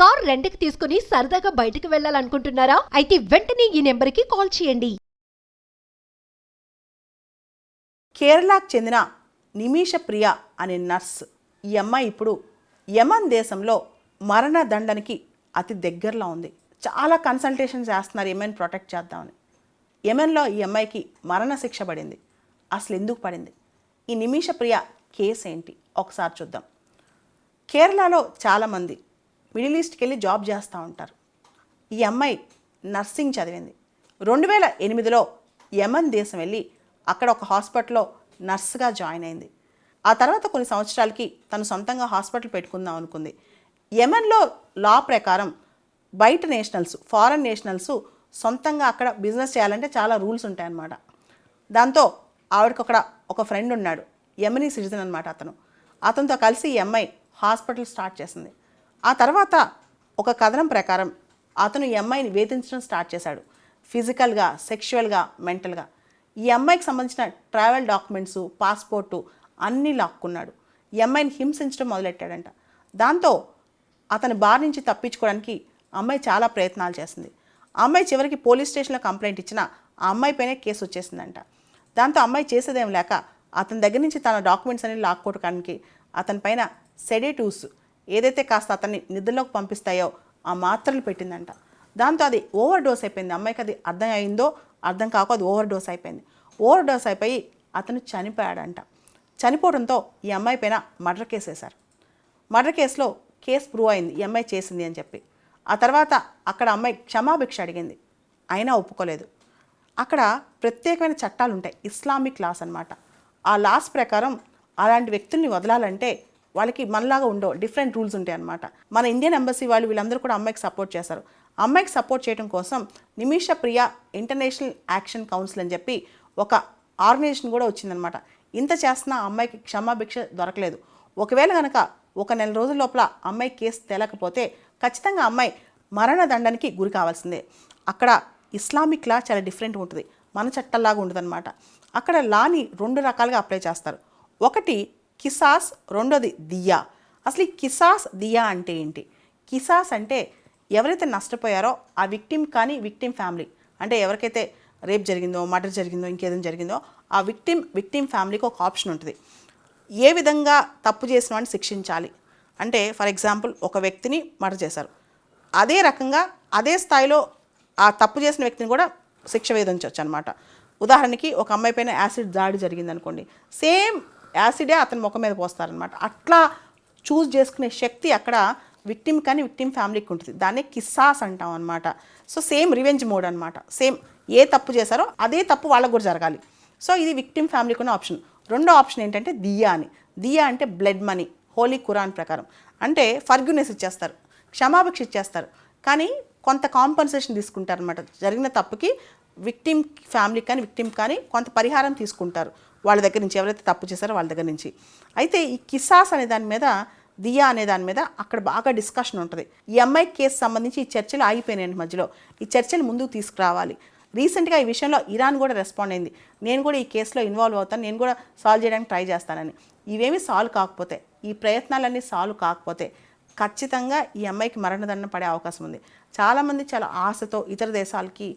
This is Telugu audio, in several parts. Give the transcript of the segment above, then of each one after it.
కార్ రెంట్‌కి తీసుకుని సరదాగా బయటకు వెళ్ళాలనుకుంటున్నారా? అయితే వెంటనే ఈ నెంబర్‌కి కాల్ చేయండి. కేరళకు చెందిన నిమిష ప్రియ అనే నర్స్. ఈ అమ్మాయి ఇప్పుడు యమన్ దేశంలో మరణదండనకి అతి దగ్గరలో ఉంది. చాలా కన్సల్టేషన్స్ చేస్తున్నారు యమన్ ప్రొటెక్ట్ చేద్దామని. యమన్లో ఈ అమ్మాయికి మరణశిక్ష పడింది. అసలు ఎందుకు పడింది? ఈ నిమిష ప్రియ కేసు ఏంటి ఒకసారి చూద్దాం. కేరళలో చాలామంది మిడిల్ ఈస్ట్కి వెళ్ళి జాబ్ చేస్తూ ఉంటారు. ఈ అమ్మాయి నర్సింగ్ చదివింది. 2008లో యమన్ దేశం వెళ్ళి అక్కడ ఒక హాస్పిటల్లో నర్సుగా జాయిన్ అయింది. ఆ తర్వాత కొన్ని సంవత్సరాలకి తను సొంతంగా హాస్పిటల్ పెట్టుకుందాం అనుకుంది. యమన్లో లా ప్రకారం బయట నేషనల్స్, ఫారెన్ నేషనల్స్ సొంతంగా అక్కడ బిజినెస్ చేయాలంటే చాలా రూల్స్ ఉంటాయన్నమాట. దాంతో ఆవిడకి ఒక ఫ్రెండ్ ఉన్నాడు, యమనీ సిటిజన్ అనమాట. అతనితో కలిసి ఈ అమ్మాయి హాస్పిటల్ స్టార్ట్ చేసింది. ఆ తర్వాత ఒక కథనం ప్రకారం అతను ఈ అమ్మాయిని వేధించడం స్టార్ట్ చేశాడు. ఫిజికల్గా, సెక్షువల్గా, మెంటల్గా. ఈ అమ్మాయికి సంబంధించిన ట్రావెల్ డాక్యుమెంట్స్, పాస్పోర్టు అన్నీ లాక్కున్నాడు. ఈ అమ్మాయిని హింసించడం మొదలెట్టాడంట. దాంతో అతని బారి నుంచి తప్పించుకోవడానికి అమ్మాయి చాలా ప్రయత్నాలు చేసింది. ఆ అమ్మాయి చివరికి పోలీస్ స్టేషన్లో కంప్లైంట్ ఇచ్చినా ఆ అమ్మాయిపైనే కేసు వచ్చేసిందంట. దాంతో అమ్మాయి చేసేదేం లేక అతని దగ్గర నుంచి తన డాక్యుమెంట్స్ అన్ని లాక్కోవడానికి అతని పైన సెడేటివ్స్, ఏదైతే కాస్త అతన్ని నిద్రలోకి పంపిస్తాయో ఆ మాత్రలు పెట్టిందంట. దాంతో అది ఓవర్ డోస్ అయిపోయింది. అమ్మాయికి అది అర్థం అయిందో అర్థం కాక అది ఓవర్ డోస్ అయిపోయింది. ఓవర్ డోస్ అయిపోయి అతను చనిపోయాడంట. చనిపోవడంతో ఈ అమ్మాయి పైన మర్డర్ కేసు వేశారు. మర్డర్ కేసులో కేసు ప్రూవ్ అయింది ఈ అమ్మాయి చేసింది అని చెప్పి. ఆ తర్వాత అక్కడ అమ్మాయి క్షమాభిక్ష అడిగింది, అయినా ఒప్పుకోలేదు. అక్కడ ప్రత్యేకమైన చట్టాలు ఉంటాయి, ఇస్లామిక్ లాస్ అన్నమాట. ఆ లాస్ ప్రకారం అలాంటి వ్యక్తుల్ని వదలాలంటే వాళ్ళకి మనలాగా ఉండవు, డిఫరెంట్ రూల్స్ ఉంటాయి అన్నమాట. మన ఇండియన్ ఎంబసీ వాళ్ళు వీళ్ళందరూ కూడా అమ్మాయికి సపోర్ట్ చేస్తారు. అమ్మాయికి సపోర్ట్ చేయడం కోసం నిమిష ప్రియ ఇంటర్నేషనల్ యాక్షన్ కౌన్సిల్ అని చెప్పి ఒక ఆర్గనైజేషన్ కూడా వచ్చిందనమాట. ఇంత చేస్తున్నా అమ్మాయికి క్షమాభిక్ష దొరకలేదు. ఒకవేళ కనుక ఒక నెల రోజుల లోపల అమ్మాయి కేసు తేలకపోతే ఖచ్చితంగా అమ్మాయి మరణదండనికి గురి కావాల్సిందే. అక్కడ ఇస్లామిక్ లా చాలా డిఫరెంట్ ఉంటుంది, మన చట్టంలాగా ఉండదన్నమాట. అక్కడ లాని 2 రకాలుగా అప్లై చేస్తారు. ఒకటి కిసాస్, రెండోది దియా. అసలు ఈ కిసాస్, దియా అంటే ఏంటి? కిసాస్ అంటే ఎవరైతే నష్టపోయారో ఆ విక్టిమ్ కానీ విక్టిమ్ ఫ్యామిలీ, అంటే ఎవరికైతే రేప్ జరిగిందో, మర్డర్ జరిగిందో, ఇంకేదైనా జరిగిందో ఆ విక్టిమ్ ఫ్యామిలీకి ఒక ఆప్షన్ ఉంటుంది. ఏ విధంగా తప్పు చేసిన వాడిని శిక్షించాలి అంటే, ఫర్ ఎగ్జాంపుల్ ఒక వ్యక్తిని మర్డర్ చేశారు, అదే రకంగా అదే స్థాయిలో ఆ తప్పు చేసిన వ్యక్తిని కూడా శిక్ష విధించవచ్చు అనమాట. ఉదాహరణకి ఒక అమ్మాయి పైన యాసిడ్ దాడి జరిగిందనుకోండి, సేమ్ యాసిడే అతని ముఖం మీద పోస్తారనమాట. అట్లా చూస్ చేసుకునే శక్తి అక్కడ విక్టిమ్ కానీ విక్టిమ్ ఫ్యామిలీకి ఉంటుంది. దాన్ని కిస్సాస్ అంటాం అనమాట. సో సేమ్ రివెంజ్ మోడ్ అనమాట. సేమ్ ఏ తప్పు చేశారో అదే తప్పు వాళ్ళకు కూడా జరగాలి. సో ఇది విక్టిమ్ ఫ్యామిలీకి ఉన్న ఆప్షన్. రెండో ఆప్షన్ ఏంటంటే దియా అని. దియా అంటే బ్లడ్ మనీ, హోలీ ఖురాన్ ప్రకారం. అంటే ఫర్గ్యూనెస్ ఇచ్చేస్తారు, క్షమాభిక్ష ఇచ్చేస్తారు, కానీ కొంత కాంపన్సేషన్ తీసుకుంటారు అనమాట. జరిగిన తప్పుకి విక్టిమ్ ఫ్యామిలీ కానీ విక్టిమ్ కానీ కొంత పరిహారం తీసుకుంటారు వాళ్ళ దగ్గర నుంచి, ఎవరైతే తప్పు చేశారో వాళ్ళ దగ్గర నుంచి. అయితే ఈ కిసాస్ అనే దాని మీద, దియా అనే దాని మీద అక్కడ బాగా డిస్కషన్ ఉంటుంది. ఈ అమ్మాయి కేసు సంబంధించి ఈ చర్చలు ఆగిపోయినాయి మధ్యలో. ఈ చర్చలు ముందుకు తీసుకురావాలి. రీసెంట్గా ఈ విషయంలో ఇరాన్ కూడా రెస్పాండ్ అయింది, నేను కూడా ఈ కేసులో ఇన్వాల్వ్ అవుతాను, నేను కూడా సాల్వ్ చేయడానికి ట్రై చేస్తానని. ఇవేమీ సాల్వ్ కాకపోతే, ఈ ప్రయత్నాలన్నీ సాల్వ్ కాకపోతే ఖచ్చితంగా ఈ అమ్మాయికి మరణదండన పడే అవకాశం ఉంది. చాలామంది చాలా ఆశతో ఇతర దేశాలకి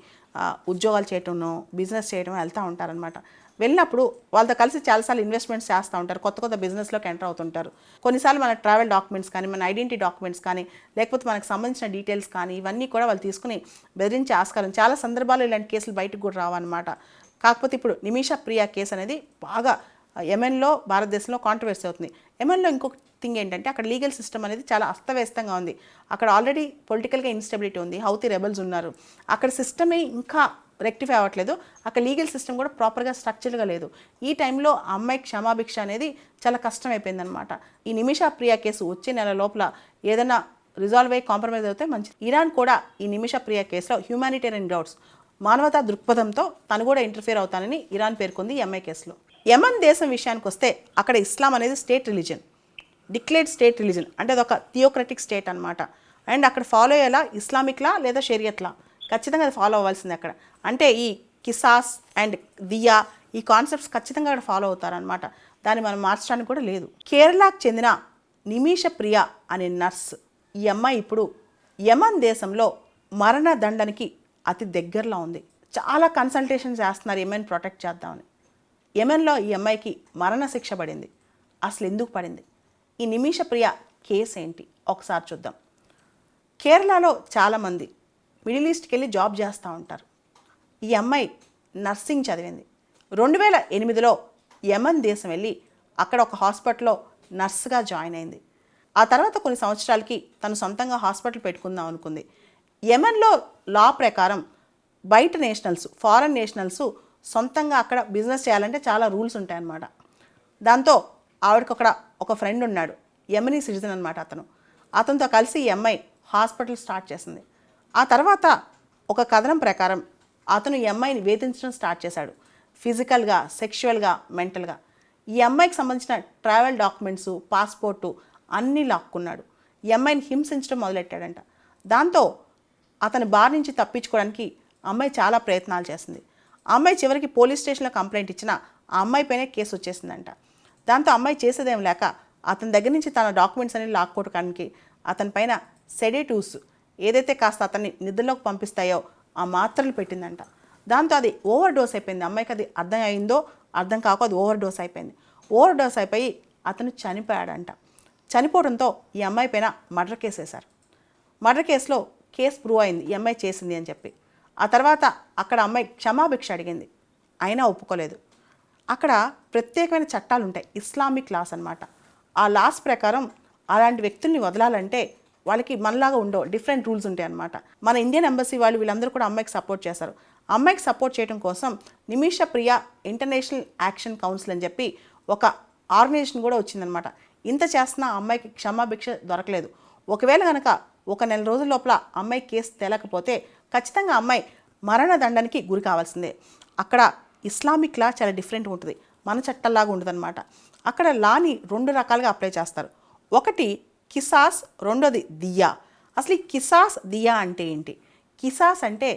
ఉద్యోగాలు చేయటం, బిజినెస్ చేయడం వెళ్తూ ఉంటారనమాట. వెళ్ళినప్పుడు వాళ్ళతో కలిసి చాలాసార్లు ఇన్వెస్ట్మెంట్స్ చేస్తూ ఉంటారు, కొత్త బిజినెస్లోకి ఎంటర్ అవుతుంటారు. కొన్నిసార్లు మన ట్రావెల్ డాక్యుమెంట్స్ కానీ, మన ఐడెంటిటీ డాక్యుమెంట్స్ కానీ, లేకపోతే మనకు సంబంధించిన డీటెయిల్స్ కానీ, ఇవన్నీ కూడా వాళ్ళు తీసుకుని బెదిరించే ఆస్కారం. చాలా సందర్భాల్లో ఇలాంటి కేసులు బయటకు కూడా రావన్నమాట. కాకపోతే ఇప్పుడు నిమిష ప్రియ కేసు అనేది బాగా యెమెన్లో, భారతదేశంలో కాంట్రవర్సీ అవుతుంది. యెమెన్లో ఇంకొక థింగ్ ఏంటంటే అక్కడ లీగల్ సిస్టమ్ అనేది చాలా అస్తవ్యస్తంగా ఉంది. అక్కడ ఆల్రెడీ పొలిటికల్గా ఇన్స్టెబిలిటీ ఉంది, హౌతీ రెబల్స్ ఉన్నారు. అక్కడ సిస్టమే ఇంకా రెక్టిఫై అవ్వట్లేదు. అక్కడ లీగల్ సిస్టమ్ కూడా ప్రాపర్గా స్ట్రక్చర్గా లేదు. ఈ టైంలో అమ్మాయి క్షమాభిక్ష అనేది చాలా కష్టమైపోయిందనమాట. ఈ నిమిష ప్రియ కేసు వచ్చే నెల లోపల ఏదైనా రిజాల్వ్ అయ్యి కాంప్రమైజ్ అవుతే మంచిది. ఇరాన్ కూడా ఈ నిమిష ప్రియ కేసులో హ్యూమానిటేరియన్ గ్రౌండ్స్, మానవతా దృక్పథంతో తను కూడా ఇంటర్ఫియర్ అవుతానని ఇరాన్ పేర్కొంది ఈ ఎంఐ కేసులో. యమన్ దేశం విషయానికి వస్తే అక్కడ ఇస్లాం అనేది state religion, declared state religion, అంటే అది ఒక థియోక్రటిక్ స్టేట్ అనమాట. అండ్ అక్కడ ఫాలో అయ్యేలా ఇస్లామిక్ లా లేదా షరియత్ లా ఖచ్చితంగా అది ఫాలో అవ్వాల్సింది అక్కడ. అంటే ఈ కిసాస్ అండ్ దియా ఈ కాన్సెప్ట్స్ ఖచ్చితంగా అక్కడ ఫాలో అవుతారనమాట. దాన్ని మనం మార్చడానికి కూడా లేదు. కేరళకు చెందిన నిమిష ప్రియ అనే నర్స్. ఈ అమ్మాయి ఇప్పుడు యమన్ దేశంలో మరణదండనికి అతి దగ్గరలో ఉంది. చాలా కన్సల్టేషన్ చేస్తున్నారు యమన్ ప్రొటెక్ట్ చేద్దామని. యమన్లో ఈ అమ్మాయికి మరణశిక్ష పడింది. అసలు ఎందుకు పడింది? ఈ నిమిష ప్రియ కేసు ఏంటి ఒకసారి చూద్దాం. కేరళలో చాలామంది మిడిల్ ఈస్ట్కి వెళ్ళి జాబ్ చేస్తూ ఉంటారు. ఈ అమ్మాయి నర్సింగ్ చదివింది. 2008లో యమన్ దేశం వెళ్ళి అక్కడ ఒక హాస్పిటల్లో నర్సుగా జాయిన్ అయింది. ఆ తర్వాత కొన్ని సంవత్సరాలకి తను సొంతంగా హాస్పిటల్ పెట్టుకుందాం అనుకుంది. యమన్లో లా ప్రకారం బయట నేషనల్స్, ఫారెన్ నేషనల్స్ సొంతంగా అక్కడ బిజినెస్ చేయాలంటే చాలా రూల్స్ ఉంటాయన్నమాట. దాంతో ఆవిడకి ఒక ఫ్రెండ్ ఉన్నాడు, యమనీ సిటిజన్ అనమాట. అతనితో కలిసి ఈ అమ్మాయి హాస్పిటల్ స్టార్ట్ చేసింది. ఆ తర్వాత ఒక కథనం ప్రకారం అతను ఈ అమ్మాయిని వేధించడం స్టార్ట్ చేశాడు. ఫిజికల్గా, సెక్షువల్గా, మెంటల్గా. ఈ అమ్మాయికి సంబంధించిన ట్రావెల్ డాక్యుమెంట్స్, పాస్పోర్టు అన్నీ లాక్కున్నాడు. ఈ అమ్మాయిని హింసించడం మొదలెట్టాడంట. దాంతో అతని బారి నుంచి తప్పించుకోవడానికి అమ్మాయి చాలా ప్రయత్నాలు చేసింది. ఆ అమ్మాయి చివరికి పోలీస్ స్టేషన్లో కంప్లైంట్ ఇచ్చినా ఆ అమ్మాయి పైనే కేసు వచ్చేసిందంట. దాంతో అమ్మాయి చేసేదేం లేక అతని దగ్గర నుంచి తన డాక్యుమెంట్స్ అన్ని లాక్కోవడానికి అతని పైన సెడేటివ్స్, ఏదైతే కాస్త అతన్ని నిద్రలోకి పంపిస్తాయో ఆ మాత్రలు పెట్టిందంట. దాంతో అది ఓవర్ డోస్ అయిపోయింది. అమ్మాయికి అది అర్థం అయిందో అర్థం కాకో అది ఓవర్ డోస్ అయిపోయింది. ఓవర్ డోస్ అయిపోయి అతను చనిపోయాడంట. చనిపోవడంతో ఈ అమ్మాయి పైన మర్డర్ కేసు వేశారు. మర్డర్ కేసులో కేసు ప్రూవ్ అయింది ఈ అమ్మాయి చేసింది అని చెప్పి. ఆ తర్వాత అక్కడ అమ్మాయి క్షమాభిక్ష అడిగింది, అయినా ఒప్పుకోలేదు. అక్కడ ప్రత్యేకమైన చట్టాలు ఉంటాయి, ఇస్లామిక్ లాస్ అన్నమాట. ఆ లాస్ ప్రకారం అలాంటి వ్యక్తుల్ని వదలాలంటే వాళ్ళకి మనలాగా ఉండవు, డిఫరెంట్ రూల్స్ ఉంటాయి అన్నమాట. మన ఇండియన్ ఎంబసీ వాళ్ళు వీళ్ళందరూ కూడా అమ్మాయికి సపోర్ట్ చేశారు. అమ్మాయికి సపోర్ట్ చేయడం కోసం నిమిష ప్రియ ఇంటర్నేషనల్ యాక్షన్ కౌన్సిల్ అని చెప్పి ఒక ఆర్గనైజేషన్ కూడా వచ్చిందనమాట. ఇంత చేస్తున్నా అమ్మాయికి క్షమాభిక్ష దొరకలేదు. ఒకవేళ కనుక 1 నెల రోజుల లోపల అమ్మాయి కేసు తేలకపోతే ఖచ్చితంగా అమ్మాయి మరణదండానికి గురి కావాల్సిందే. అక్కడ ఇస్లామిక్ లా చాలా డిఫరెంట్ ఉంటుంది, మన చట్టంలాగా ఉండదన్నమాట. అక్కడ లాని 2 రకాలుగా అప్లై చేస్తారు. ఒకటి కిసాస్, రెండోది దియా. అసలు ఈ కిసాస్ దియా అంటే ఏంటి? కిసాస్ అంటే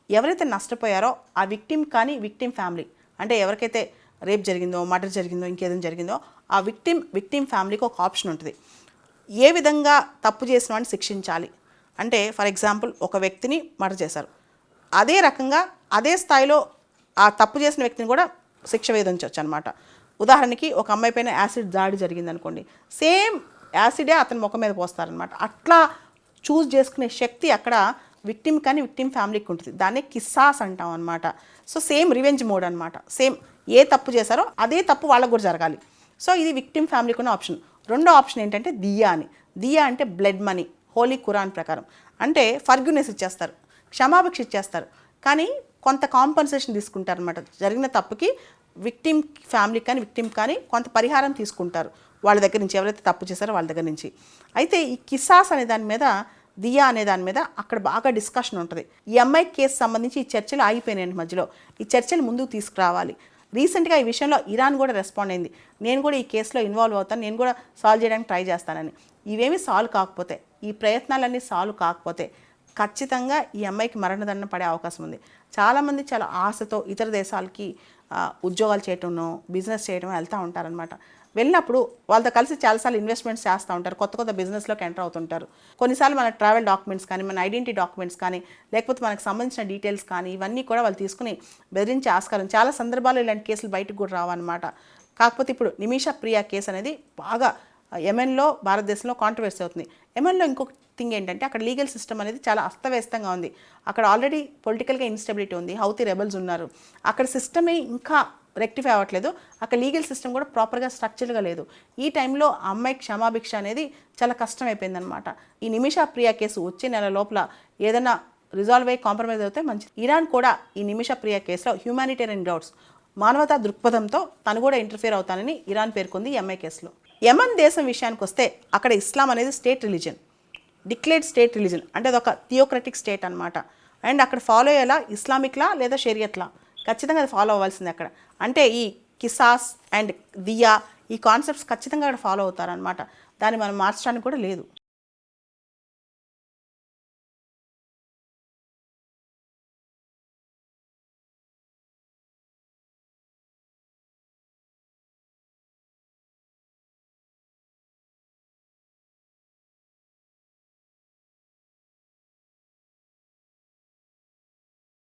ఎవరైతే నష్టపోయారో ఆ విక్టిమ్ కానీ విక్టిమ్ ఫ్యామిలీ, అంటే ఎవరికైతే రేప్ జరిగిందో, మర్డర్ జరిగిందో, ఇంకేదైనా జరిగిందో ఆ విక్టిమ్ ఫ్యామిలీకి ఒక ఆప్షన్ ఉంటుంది. ఏ విధంగా తప్పు చేసిన వాడిని శిక్షించాలి అంటే, ఫర్ ఎగ్జాంపుల్ ఒక వ్యక్తిని మర్డర్ చేశారు, అదే రకంగా అదే స్థాయిలో ఆ తప్పు చేసిన వ్యక్తిని కూడా శిక్ష విధించవచ్చు అనమాట. ఉదాహరణకి ఒక అమ్మాయి పైన యాసిడ్ దాడి జరిగింది అనుకోండి, సేమ్ యాసిడే అతని ముఖం మీద పోస్తారనమాట. అట్లా చూస్ చేసుకునే శక్తి అక్కడ విక్టిమ్ కానీ విక్టిమ్ ఫ్యామిలీకి ఉంటుంది. దాన్నే కిస్సాస్ అంటాం అనమాట. సో సేమ్ రివెంజ్ మోడ్ అనమాట. సేమ్ ఏ తప్పు చేశారో అదే తప్పు వాళ్ళకు కూడా జరగాలి. సో ఇది విక్టిమ్ ఫ్యామిలీకి ఉన్న ఆప్షన్. రెండో ఆప్షన్ ఏంటంటే దియా అని. దియా అంటే బ్లడ్ మనీ, హోలీ ఖురాన్ ప్రకారం. అంటే ఫర్గ్యూనెస్ ఇచ్చేస్తారు, క్షమాభిక్ష ఇచ్చేస్తారు, కానీ కొంత కాంపన్సేషన్ తీసుకుంటారు అనమాట. జరిగిన తప్పుకి విక్టిమ్ ఫ్యామిలీ కానీ విక్టిమ్ కానీ కొంత పరిహారం తీసుకుంటారు వాళ్ళ దగ్గర నుంచి, ఎవరైతే తప్పు చేశారో వాళ్ళ దగ్గర నుంచి. అయితే ఈ కిసాస్ అనే దాని మీద, దియా అనే దాని మీద అక్కడ బాగా డిస్కషన్ ఉంటుంది. ఈ అమ్మాయి కేసు సంబంధించి ఈ చర్చలు ఆగిపోయినాయండి మధ్యలో. ఈ చర్చలు ముందుకు తీసుకురావాలి. రీసెంట్గా ఈ విషయంలో ఇరాన్ కూడా రెస్పాండ్ అయింది, నేను కూడా ఈ కేసులో ఇన్వాల్వ్ అవుతాను, నేను కూడా సాల్వ్ చేయడానికి ట్రై చేస్తానని. ఇవేమీ సాల్వ్ కాకపోతే, ఈ ప్రయత్నాలన్నీ సాల్వ్ కాకపోతే ఖచ్చితంగా ఈ అమ్మాయికి మరణదండన పడే అవకాశం ఉంది. చాలామంది చాలా ఆశతో ఇతర దేశాలకి ఉద్యోగాలు చేయటంలో, బిజినెస్ చేయడం వెళ్తూ ఉంటారనమాట. వెళ్ళినప్పుడు వాళ్ళతో కలిసి చాలాసార్లు ఇన్వెస్ట్మెంట్స్ చేస్తూ ఉంటారు, కొత్త బిజినెస్లోకి ఎంటర్ అవుతుంటారు. కొన్నిసార్లు మన ట్రావెల్ డాక్యుమెంట్స్ కానీ, మన ఐడెంటిటీ డాక్యుమెంట్స్ కానీ, లేకపోతే మనకు సంబంధించిన డీటెయిల్స్ కానీ ఇవన్నీ కూడా వాళ్ళు తీసుకుని బెదిరించే ఆస్కారం. చాలా సందర్భాల్లో ఇలాంటి కేసులు బయటకు కూడా రావన్నమాట. కాకపోతే ఇప్పుడు నిమిష ప్రియ కేసు అనేది బాగా యెమెన్లో, భారతదేశంలో కాంట్రవర్సీ అవుతుంది. యెమెన్లో ఇంకొక థింగ్ ఏంటంటే అక్కడ లీగల్ సిస్టమ్ అనేది చాలా అస్తవ్యస్తంగా ఉంది. అక్కడ ఆల్రెడీ పొలిటికల్గా ఇన్స్టెబిలిటీ ఉంది, హౌతీ రెబల్స్ ఉన్నారు. అక్కడ సిస్టమే ఇంకా రెక్టిఫై అవ్వట్లేదు. అక్కడ లీగల్ సిస్టమ్ కూడా ప్రాపర్గా స్ట్రక్చర్గా లేదు. ఈ టైంలో అమ్మాయి క్షమాభిక్ష అనేది చాలా కష్టమైపోయిందనమాట. ఈ నిమిష ప్రియ కేసు వచ్చే నెల లోపల ఏదైనా రిజాల్వ్ అయ్యి కాంప్రమైజ్ అవుతే మంచిది. ఇరాన్ కూడా ఈ నిమిష ప్రియ కేసులో హ్యూమానిటేరియన్ గ్రౌండ్స్, మానవతా దృక్పథంతో తను కూడా ఇంటర్ఫియర్ అవుతానని ఇరాన్ పేర్కొంది ఈ అమ్మాయి కేసులో. యెమెన్ దేశం విషయానికి వస్తే అక్కడ ఇస్లాం అనేది state religion, declared state religion, అంటే అదొక థియోక్రటిక్ స్టేట్ అనమాట. అండ్ అక్కడ ఫాలో అయ్యేలా ఇస్లామిక్ లా లేదా షరియత్ లా ఖచ్చితంగా అది ఫాలో అవ్వాల్సింది అక్కడ. అంటే ఈ కిసాస్ అండ్ దియా ఈ కాన్సెప్ట్స్ ఖచ్చితంగా అక్కడ ఫాలో అవుతారనమాట. దాన్ని మనం మార్చడానికి కూడా లేదు.